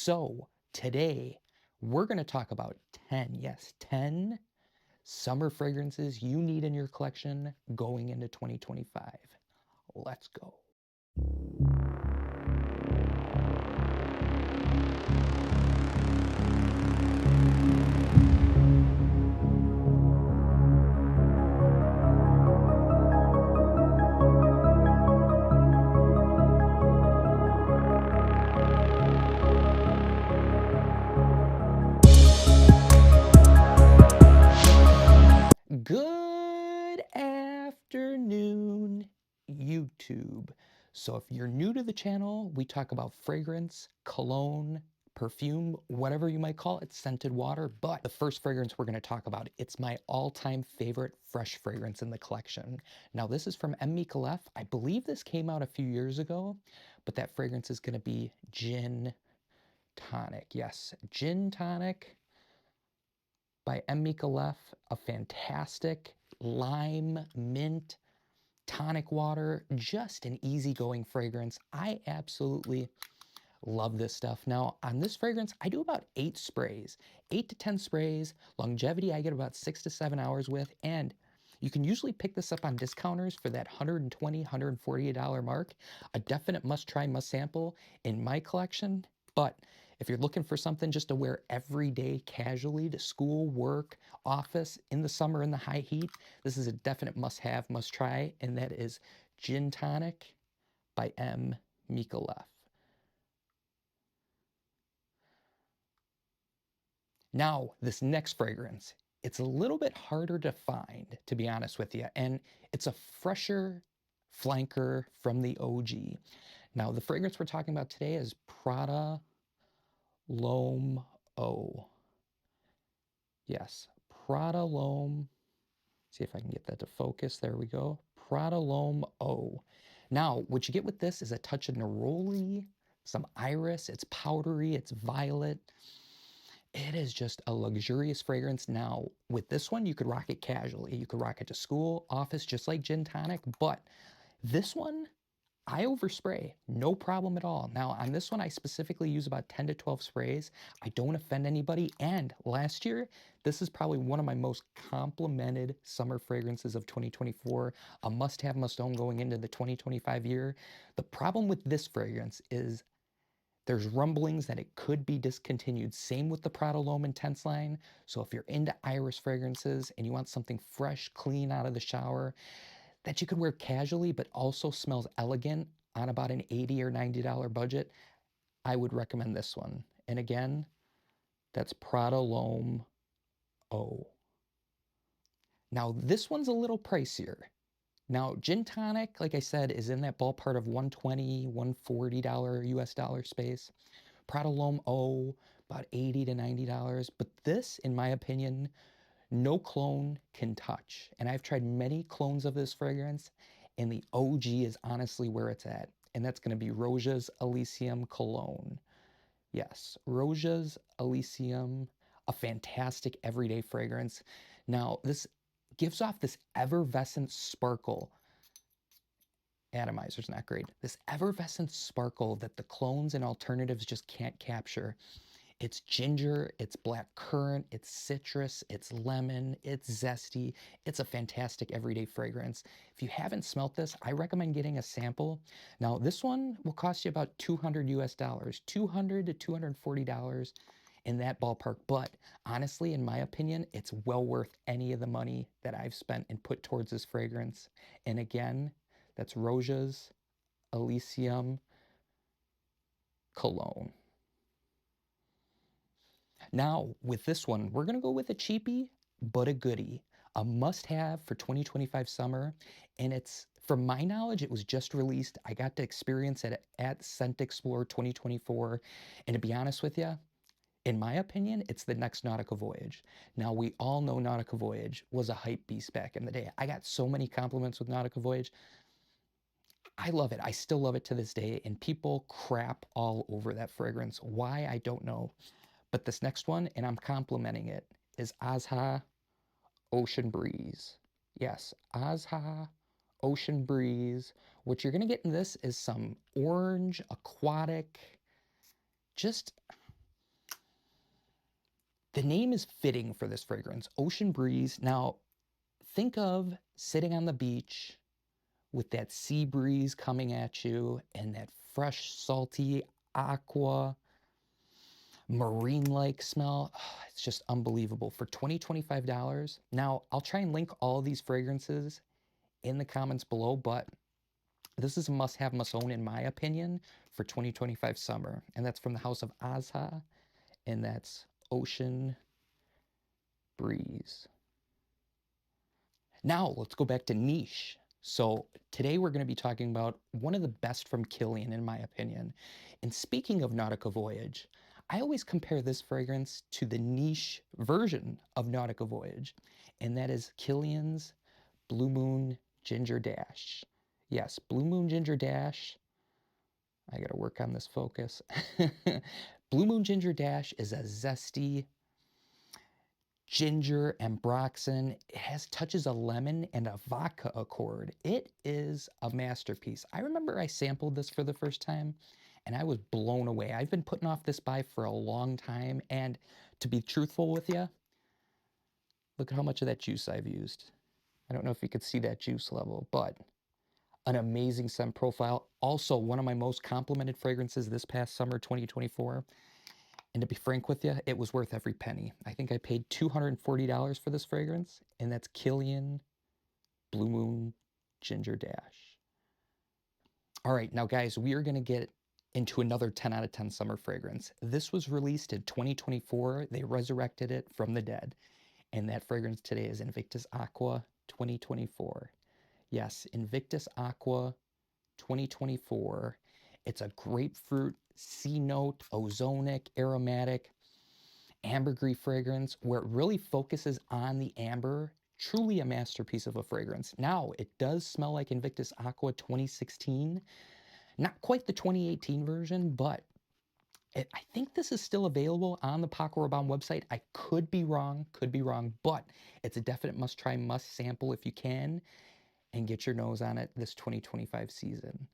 So today we're going to talk about 10 summer fragrances you need in your collection going into 2025. Let's go. Good afternoon, YouTube. So if you're new to the channel, we talk about fragrance, cologne, perfume, whatever you might call it, scented water. But the first fragrance we're going to talk about, it's my all-time favorite fresh fragrance in the collection. Now this is from M. Micallef. I believe this came out a few years ago, but that fragrance is going to be Gin Tonic. Yes, Gin Tonic by M. Micallef, a fantastic lime, mint, tonic water, just an easygoing fragrance. I absolutely love this stuff. Now, on this fragrance, I do about 8 sprays, 8 to 10 sprays. Longevity, I get about 6 to 7 hours with, and you can usually pick this up on discounters for that $120, $148 mark. A definite must try, must sample in my collection. But if you're looking for something just to wear every day casually to school, work, office, in the summer, in the high heat, this is a definite must have, must try, and that is Gin Tonic by M. Micallef. Now, this next fragrance, it's a little bit harder to find, to be honest with you, and it's a fresher flanker from the OG. Now, the fragrance we're talking about today is Prada L'Homme Eau. Yes, Prada L'Homme. See if I can get that to focus. There we go. Prada L'Homme Eau. Now, what you get with this is a touch of neroli, some iris. It's powdery, it's violet. It is just a luxurious fragrance. Now, with this one, you could rock it casually. You could rock it to school, office, just like Gin Tonic. But this one, I overspray, no problem at all. Now, on this one, I specifically use about 10 to 12 sprays. I don't offend anybody. And last year, this is probably one of my most complimented summer fragrances of 2024. A must-have, must-own going into the 2025 year. The problem with this fragrance is there's rumblings that it could be discontinued. Same with the Prada L'Homme Intense line. So if you're into iris fragrances and you want something fresh, clean out of the shower that you could wear casually but also smells elegant on about an $80 or $90 budget, I would recommend this one. And again, that's Prada L'Homme Eau. Now this one's a little pricier. Now, Gin Tonic, like I said, is in that ballpark of $120, $140 US dollar space. Prada L'Homme Eau, about $80 to $90. But this, in my opinion, no clone can touch. And I've tried many clones of this fragrance, and the OG is honestly where it's at. And that's going to be Roja's Elysium Cologne. Yes, Roja's Elysium, a fantastic everyday fragrance. Now, this gives off this effervescent sparkle. Atomizer's not great. This effervescent sparkle that the clones and alternatives just can't capture. It's ginger, it's black currant, it's citrus, it's lemon, it's zesty. It's a fantastic everyday fragrance. If you haven't smelt this, I recommend getting a sample. Now, this one will cost you about $200 US, $200 to $240 in that ballpark. But honestly, in my opinion, it's well worth any of the money that I've spent and put towards this fragrance. And again, that's Roja's Elysium Cologne. Now, with this one, we're going to go with a cheapie, but a goodie. A must-have for 2025 summer. And it's, from my knowledge, it was just released. I got to experience it at Scent Explore 2024. And to be honest with you, in my opinion, it's the next Nautica Voyage. Now, we all know Nautica Voyage was a hype beast back in the day. I got so many compliments with Nautica Voyage. I love it. I still love it to this day, and people crap all over that fragrance. Why, I don't know. But this next one, and I'm complimenting it, is Azha Ocean Breeze. Yes, Azha Ocean Breeze. What you're going to get in this is some orange, aquatic, just The name is fitting for this fragrance, Ocean Breeze. Now, think of sitting on the beach with that sea breeze coming at you and that fresh, salty aqua, marine-like smell. It's just unbelievable. For $25. Now, I'll try and link all these fragrances in the comments below, but this is a must-have, must-own, in my opinion, for 2025 summer. And that's from the House of Azha, and that's Ocean Breeze. Now, let's go back to niche. So today we're going to be talking about one of the best from Killian, in my opinion. And speaking of Nautica Voyage, I always compare this fragrance to the niche version of Nautica Voyage, and that is Killian's Blue Moon Ginger Dash. Yes, Blue Moon Ginger Dash. I got to work on this focus. Blue Moon Ginger Dash is a zesty ginger and ambroxan. It has touches of lemon and a vodka accord. It is a masterpiece. I remember I sampled this for the first time and I was blown away. I've been putting off this buy for a long time, and to be truthful with you, look at how much of that juice I've used. I don't know if you could see that juice level, but an amazing scent profile. Also, one of my most complimented fragrances this past summer, 2024. And to be frank with you, it was worth every penny. I think I paid $240 for this fragrance, and that's Killian Blue Moon Ginger Dash. All right, now guys, we are gonna get into another 10 out of 10 summer fragrance. This was released in 2024. They resurrected it from the dead. And that fragrance today is Invictus Aqua 2024. Yes, Invictus Aqua 2024. It's a grapefruit, sea note, ozonic, aromatic, ambergris fragrance where it really focuses on the amber. Truly a masterpiece of a fragrance. Now, it does smell like Invictus Aqua 2016. Not quite the 2018 version, but I think this is still available on the Paco Rabanne website. I could be wrong, but it's a definite must try, must sample if you can, and get your nose on it this 2025 season.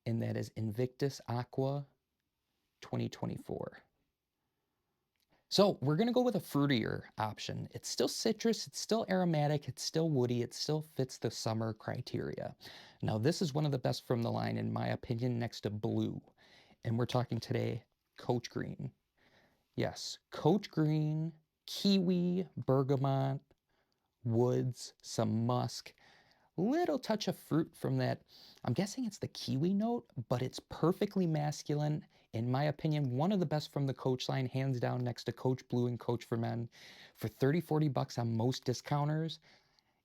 And that is Invictus Aqua 2024. So we're gonna go with a fruitier option. It's still citrus, it's still aromatic, it's still woody, it still fits the summer criteria. Now this is one of the best from the line, in my opinion, next to Blue. And we're talking today Coach Green. Yes, Coach Green, kiwi, bergamot, woods, some musk, little touch of fruit from that. I'm guessing it's the kiwi note, but it's perfectly masculine. In my opinion, one of the best from the Coach line, hands down, next to Coach Blue and Coach for Men. For 30, 40 bucks on most discounters,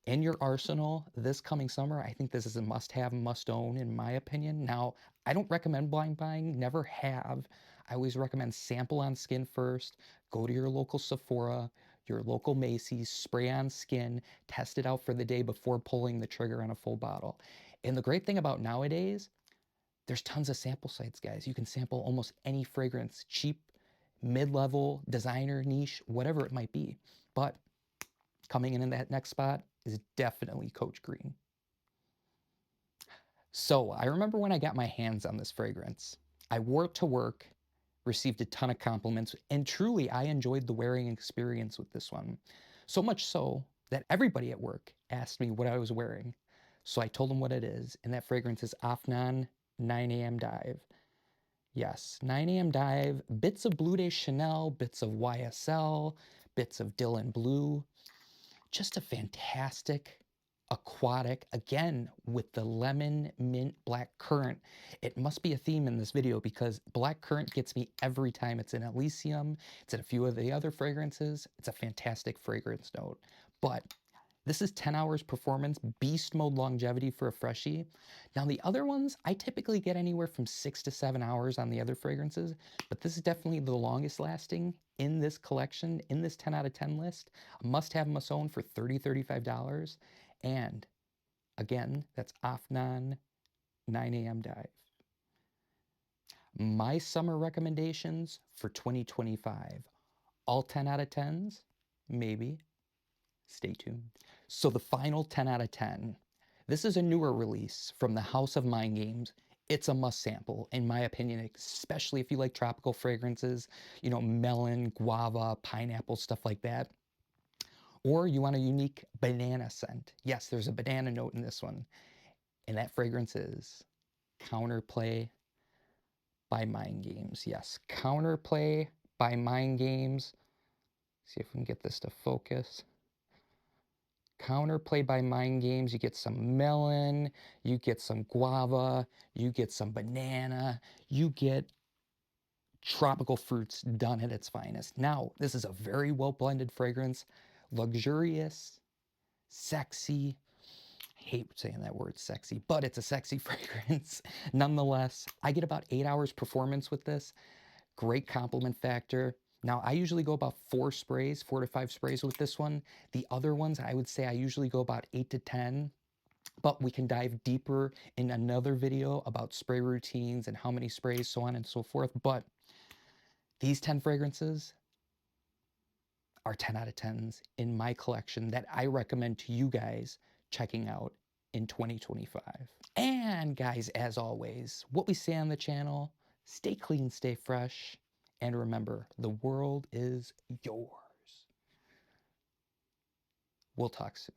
in your arsenal this coming summer, I think this is a must-have, must-own, in my opinion. Now, I don't recommend blind buying, never have. I always recommend sample on skin first, go to your local Sephora, your local Macy's, spray on skin, test it out for the day before pulling the trigger on a full bottle. And the great thing about nowadays, there's tons of sample sites, guys. You can sample almost any fragrance, cheap, mid-level, designer, niche, whatever it might be. But coming in that next spot is definitely Coach Green. So I remember when I got my hands on this fragrance, I wore it to work, received a ton of compliments, and truly I enjoyed the wearing experience with this one. So much so that everybody at work asked me what I was wearing. So I told them what it is, and that fragrance is Afnan 9 a.m. Dive. Yes, 9 a.m. Dive, bits of Blue de Chanel, bits of YSL, bits of Dylan Blue. Just a fantastic aquatic, again, with the lemon, mint, black currant. It must be a theme in this video because black currant gets me every time. It's in Elysium, it's in a few of the other fragrances. It's a fantastic fragrance note. But this is 10 hours performance, beast mode longevity for a freshie. Now the other ones, I typically get anywhere from 6 to 7 hours on the other fragrances, but this is definitely the longest lasting in this collection, in this 10 out of 10 list. A must have, must own for $30, $35. And again, that's Afnan 9 a.m. Dive. My summer recommendations for 2025. All 10 out of 10s? Maybe. Stay tuned. So the final 10 out of 10. This is a newer release from the House of Mind Games, It's a must sample, in my opinion, especially if you like tropical fragrances, you know, melon, guava, pineapple, stuff like that. Or you want a unique banana scent. Yes, there's a banana note in this one. And that fragrance is Counterplay by Mind Games. Yes, Counterplay by Mind Games. See if we can get this to focus. Counterplay by Mind Games. You get some melon, you get some guava, you get some banana, you get tropical fruits done at its finest. Now, this is a very well blended fragrance, luxurious, sexy. I hate saying that word sexy, but it's a sexy fragrance. Nonetheless, I get about 8 hours performance with this. Great compliment factor. Now, I usually go about 4 sprays, 4 to 5 sprays with this one. The other ones, I would say I usually go about 8 to 10, but we can dive deeper in another video about spray routines and how many sprays, so on and so forth. But these 10 fragrances are 10 out of 10s in my collection that I recommend to you guys checking out in 2025. And guys, as always, what we say on the channel, stay clean, stay fresh, and remember, the world is yours. We'll talk soon.